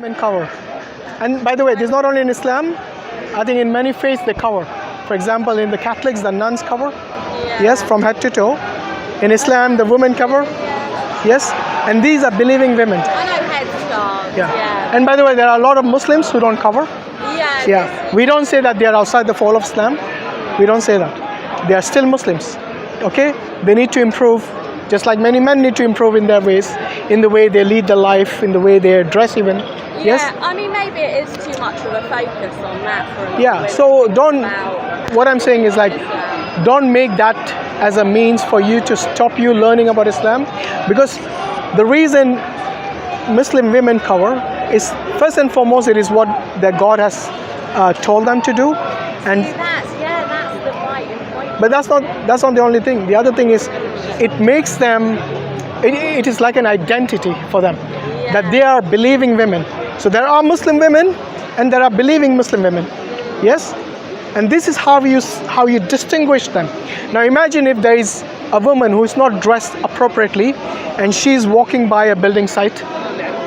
women cover. And by the way, this is not only in Islam, I think in many faiths they cover. For example, in the Catholics, the nuns cover. Yeah. Yes, from head to toe. In Islam, the women cover. Yes, and these are believing women. I know headscarves. Yeah. And by the way, there are a lot of Muslims who don't cover. Yeah. Yeah. We don't say that they are outside the fold of Islam. We don't say that. They are still Muslims. Okay? They need to improve, just like many men need to improve in their ways, in the way they lead their life, in the way they dress even. Yeah, Yes? I mean, maybe it is too much of a focus on that for a lot of Yeah, women. so don't, About what I'm saying is like, Islam. don't make that as a means for you to stop you learning about Islam, because the reason Muslim women cover is, first and foremost, it is what their God has told them to do, and See, that's the right point. but that's not the only thing. The other thing is, it makes them, it is like an identity for them, that they are believing women. So there are Muslim women and there are believing Muslim women. Yes? And this is how you distinguish them. Now imagine if there is a woman who is not dressed appropriately and she's walking by a building site,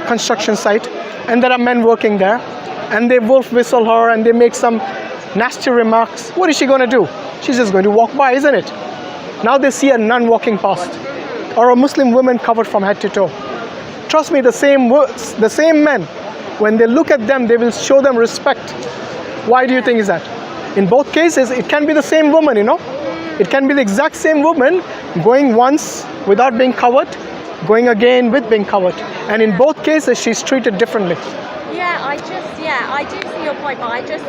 construction site, and there are men working there, and they wolf whistle her and they make some nasty remarks. What is she going to do? She's just going to walk by, isn't it? Now they see a nun walking past, or a Muslim woman covered from head to toe. Trust me, the same men, when they look at them, they will show them respect. Why do you think is that? In both cases, it can be the same woman, you know. It can be the exact same woman going once without being covered, going again with being covered. And in both cases, she's treated differently. Yeah, I do see your point, but I just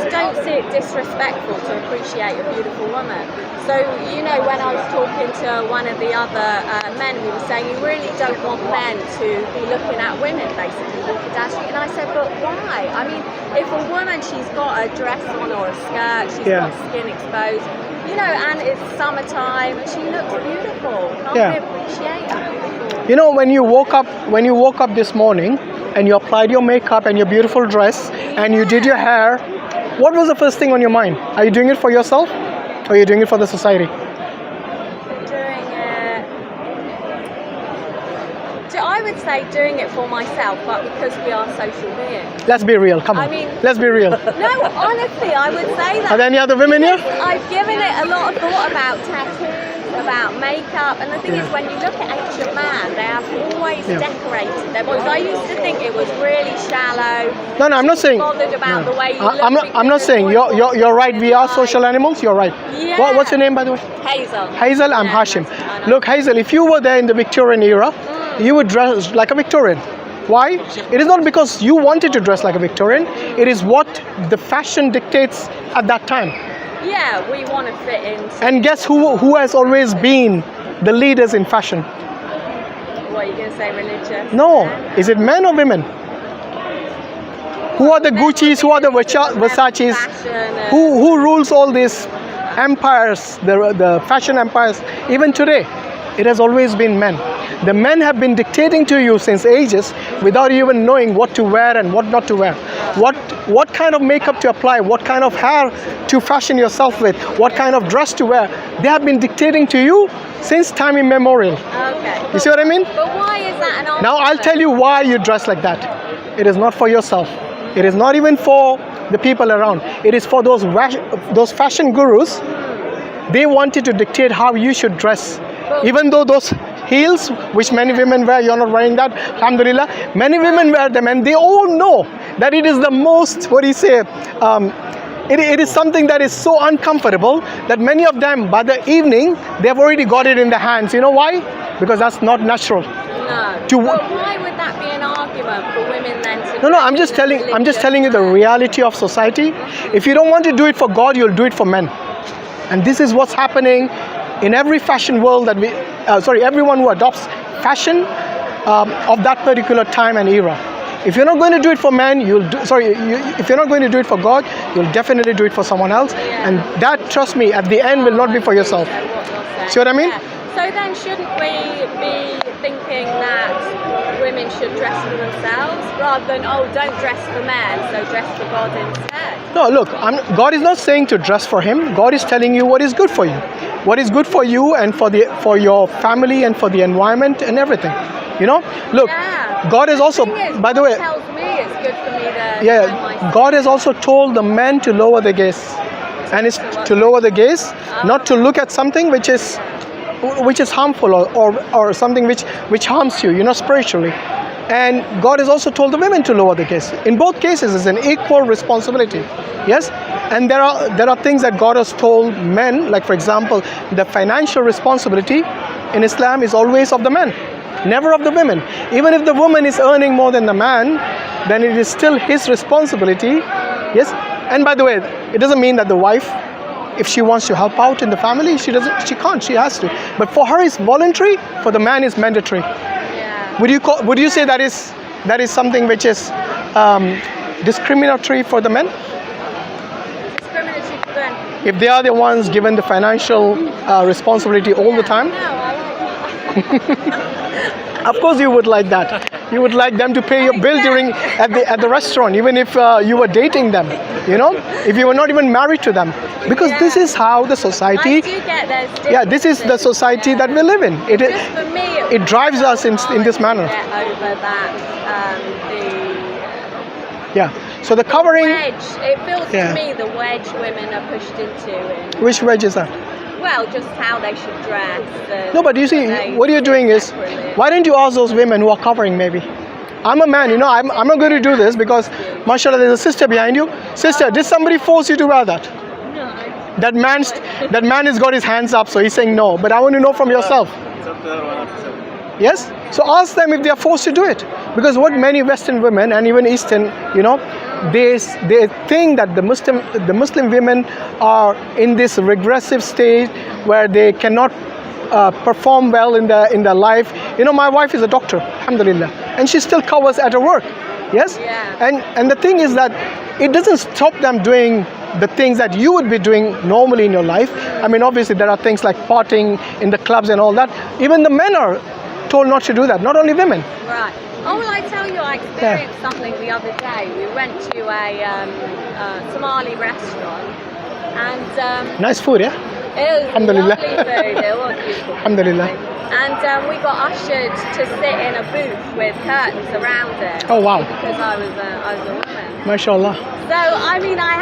don't see it disrespectful to appreciate a beautiful woman. So, you know, when I was talking to one of the other men, he was saying you really don't want men to be looking at women, basically, walking down the street. And I said, but why? I mean, if a woman, she's got a dress on or a skirt, she's got skin exposed, you know, and it's summertime, and she looks beautiful. Can't we appreciate a beautiful? You know, when you woke up this morning and you applied your makeup and your beautiful dress and you did your hair, what was the first thing on your mind? Are you doing it for yourself or are you doing it for the society? I would say doing it for myself, but because we are social beings. Let's be real, come on. I mean, let's be real. No, honestly, I would say that. Are there any other women here? I've given it a lot of thought about tattoos, about makeup, and the thing is, when you look at ancient man, they have always decorated their bodies. I used to think it was really shallow. No, I'm not saying. Bothered about the way you look. I'm not saying. You're right. We are social animals. You're right. Yeah. What's your name, by the way? Hazel. Hazel. I'm Hashim. Look, Hazel, if you were there in the Victorian era, you would dress like a Victorian. Why? It is not because you wanted to dress like a Victorian. It is what the fashion dictates at that time. Yeah, we want to fit in. And guess who has always been the leaders in fashion? What are you going to say, religious? No. Is it men or women? Who are the Gucci's? Who are the Versace's? Who rules all these empires, the fashion empires? Even today, it has always been men. The men have been dictating to you since ages without even knowing what to wear and what not to wear. What kind of makeup to apply, what kind of hair to fashion yourself with, what kind of dress to wear. They have been dictating to you since time immemorial. Okay. You see what I mean? But why is that an argument? Now I'll tell you why you dress like that. It is not for yourself. It is not even for the people around. It is for those fashion gurus. They wanted to dictate how you should dress. Even though those heels, which many women wear, you're not wearing that, alhamdulillah, many women wear them and they all know that it is the most, what do you say, it is something that is so uncomfortable that many of them, by the evening, they have already got it in their hands. You know why? Because that's not natural. No. But why would that be an argument for women then to... No, I'm just telling you the reality of society. If you don't want to do it for God, you'll do it for men. And this is what's happening in every fashion world that everyone who adopts fashion of that particular time and era. If you're not going to do it for men, if you're not going to do it for God, you'll definitely do it for someone else. Yeah. And that, trust me, at the end will not be for yourself. See what I mean? Yeah. So then shouldn't we be thinking that women should dress for themselves rather than, oh, don't dress for men, so dress for God instead? No, look, God is not saying to dress for Him. God is telling you what is good for you. What is good for you and for your family and for the environment and everything. You know, look, Yeah. God is also, The thing is, by the God way, tells me it's good for me to mind yeah, myself. God has also told the men to lower the gaze, and it's to lower the gaze, not to look at something which is harmful or something which harms you, spiritually. And God has also told the women to lower the gaze. In both cases, it's an equal responsibility. Yes, and there are things that God has told men, like for example, the financial responsibility in Islam is always of the men, never of the women. Even if the woman is earning more than the man, then it is still his responsibility. Yes, and by the way, it doesn't mean that the wife, if she wants to help out in the family, she can't, she has to. But for her it's voluntary, for the man it's mandatory. Yeah. Would you say that is something which is discriminatory for the men? Discriminatory for them. If they are the ones given the financial responsibility all the time? No, I like Of course you would like that. You would like them to pay your bill at the restaurant, even if you were dating them, if you were not even married to them. Because this is how the society, I do get those yeah, this is the society that we live in. Just for me, It drives us in this manner. Get over that, Yeah. So the the covering, wedge. It feels Yeah. to me the wedge women are pushed into. which wedge is that? Well, just how they should dress. No, but you see, what you're doing is, why don't you ask those women who are covering maybe? I'm a man, I'm not going to do this because, mashallah, there's a sister behind you. Sister, did somebody force you to wear that? No. That man has got his hands up, so he's saying no. But I want to know from yourself. Yes? So ask them if they are forced to do it. Because what many Western women and even Eastern, they think that the Muslim women are in this regressive state where they cannot perform well in their life. My wife is a doctor, alhamdulillah, and she still covers at her work. Yes? Yeah. And the thing is that it doesn't stop them doing the things that you would be doing normally in your life. I mean, obviously there are things like partying in the clubs and all that. Even the men are told not to do that, not only women. Right. Oh, well, I tell you, I experienced something the other day. We went to a Somali restaurant, and Nice food, yeah? it was Alhamdulillah. lovely food. It was beautiful. Alhamdulillah. And we got ushered to sit in a booth with curtains around it. Oh, wow. Because I was a woman. MashaAllah. So I mean, I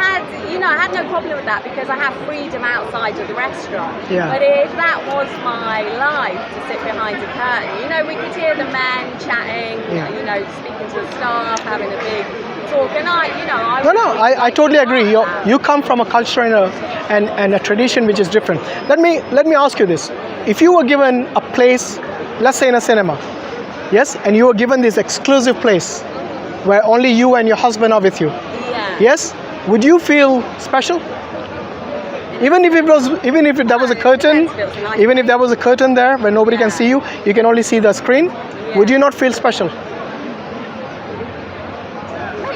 had no problem with that because I have freedom outside of the restaurant. Yeah. But if that was my life to sit behind a curtain, we could hear the men chatting, speaking to the staff, having a big talk, and I totally agree. You come from a culture and a tradition which is different. Let me ask you this: if you were given a place, let's say in a cinema, yes, and you were given this exclusive place where only you and your husband are with you, Yeah. yes, would you feel special? Even if there was a curtain, even if there was a curtain there where nobody can see you can only see the screen, would you not feel special?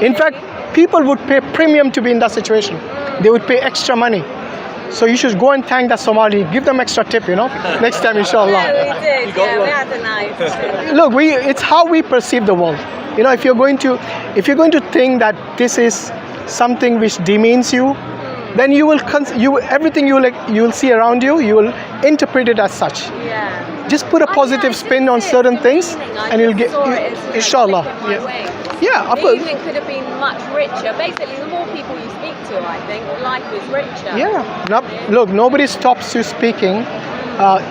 In fact, people would pay premium to be in that situation. They would pay extra money. So you should go and thank that Somali. Give them extra tip, next time, inshallah. Yeah, we did. Yeah, we had a nice. Look, it's how we perceive the world. If you're going to think that this is something which demeans you, then everything you will see around you, you will interpret it as such. Yeah. Just put a positive spin on certain things, and you'll get, inshallah. Yeah, of The course. evening could have been much richer. Basically, the more people you speak to, I think, life is richer. Yeah. Look, nobody stops you speaking,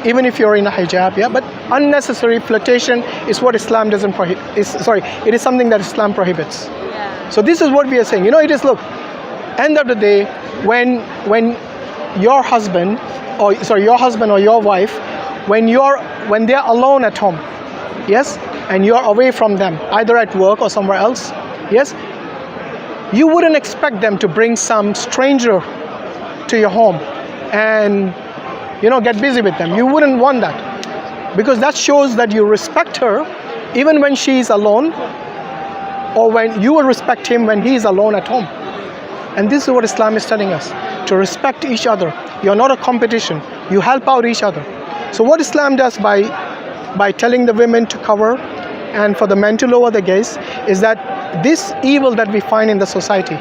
even if you're in a hijab. Yeah, but unnecessary flirtation is what Islam doesn't prohibit. It is something that Islam prohibits. Yeah. So this is what we are saying. It is, look, end of the day, when your husband or your wife, when they're alone at home, yes, and you're away from them, either at work or somewhere else, yes, you wouldn't expect them to bring some stranger to your home and get busy with them. You wouldn't want that, because that shows that you respect her even when she's alone, or when you will respect him when he's alone at home. And this is what Islam is telling us, to respect each other. You're not a competition. You help out each other. So what Islam does by telling the women to cover and for the men to lower the gaze is that this evil that we find in the society,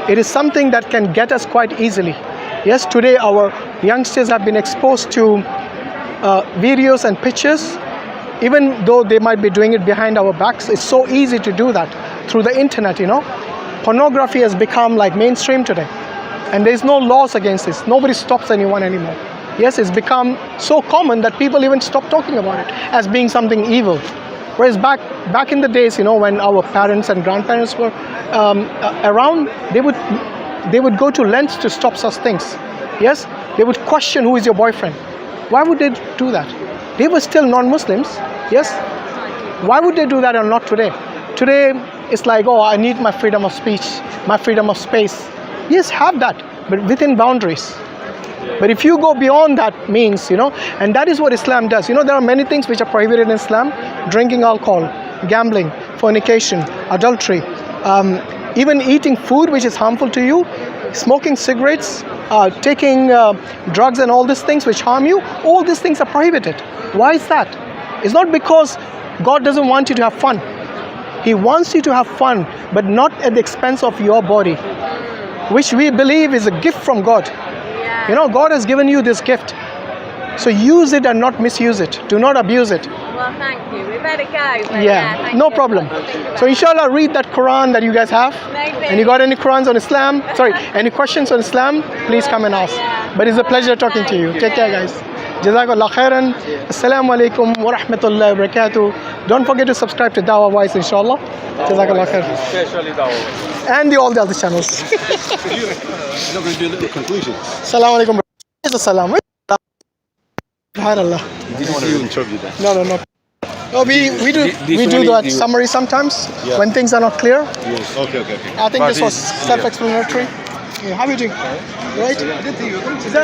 it is something that can get us quite easily. Yes, today our youngsters have been exposed to videos and pictures even though they might be doing it behind our backs, it's so easy to do that through the internet, you know. Pornography has become like mainstream today. And there's no laws against this. Nobody stops anyone anymore. Yes, it's become so common that people even stop talking about it as being something evil. Whereas back in the days, you know, when our parents and grandparents were around, they would go to lengths to stop such things. Yes, they would question who is your boyfriend. Why would they do that? They were still non-Muslims. Yes. Why would they do that and not today? Today it's like, oh, I need my freedom of speech, my freedom of space. Yes, have that, but within boundaries. But if you go beyond that means, you know, and that is what Islam does. You know, there are many things which are prohibited in Islam: drinking alcohol, gambling, fornication, adultery, even eating food which is harmful to you, smoking cigarettes, taking drugs and all these things which harm you. All these things are prohibited. Why is that? It's not because God doesn't want you to have fun. He wants you to have fun, but not at the expense of your body, which we believe is a gift from God. You know, God has given you this gift. So use it and not misuse it. Do not abuse it. Well, thank you. We better go. But Yeah, no problem. So inshallah, read that Quran that you guys have. Maybe. And you got any Qurans on Islam? Sorry, any questions on Islam? Please come and ask. But it's a pleasure talking to you. Take care, guys. Jazakallah khairan. Assalamu alaikum wa rahmatullahi wa barakatuh. Don't forget to subscribe to Dawah Voice, inshallah. Jazakallah khairan. Especially Dawah. And all the other channels. You're not going to do a little conclusion. Assalamu alaikum. Where's the salam? SubhanAllah. You didn't want to interview that. No. No, we do that summary sometimes when things are not clear. Yes. Okay. I think this was self-explanatory. Yeah, how are you doing? Right?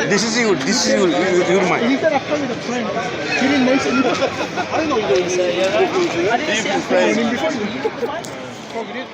This is you. You're mine. He said after with a friend. He didn't mention you. I don't know what you're saying. I didn't say a friend. Before you. Oh, we did?